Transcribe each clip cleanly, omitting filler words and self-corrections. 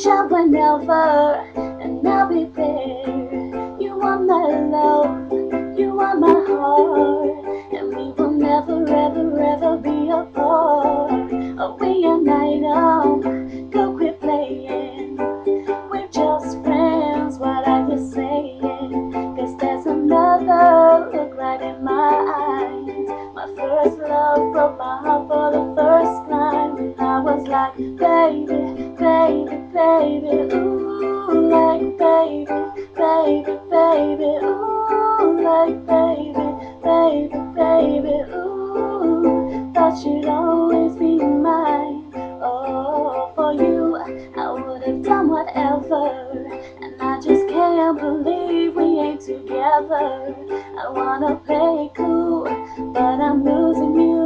shout whenever, and I'll be there. You are my love, you are my heart, and we will never, ever, ever be apart. Oh, we and I don't go quit playing. We're just friends, what are you saying? 'Cause there's another look right in my eyes. My first love broke my heart for the first time, and I was like, baby, baby, baby, ooh, like baby, baby, baby, ooh, like baby, baby, baby, ooh, thought you'd always be mine. Oh, for you, I would have done whatever, and I just can't believe we ain't together. I wanna play it cool, but I'm losing you.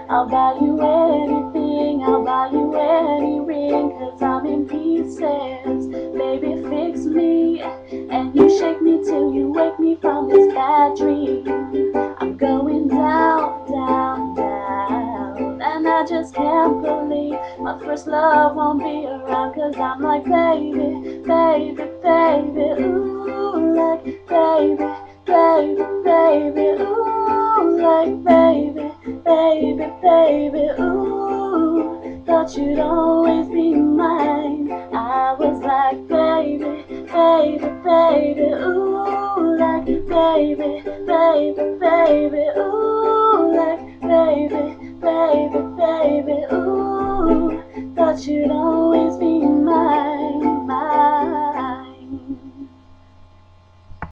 I'll buy you anything, I'll buy you any ring, 'cause I'm in pieces. Baby, fix me, and you shake me till you wake me from this bad dream. I'm going down, down, down, and I just can't believe my first love won't be around. 'Cause I'm like, baby, baby, baby, ooh, like baby, baby, baby, ooh, like baby, baby, baby, ooh, thought you'd always be mine. I was like, baby, baby, baby, ooh, like baby, baby, baby, ooh, like baby, baby, baby, ooh, thought you'd always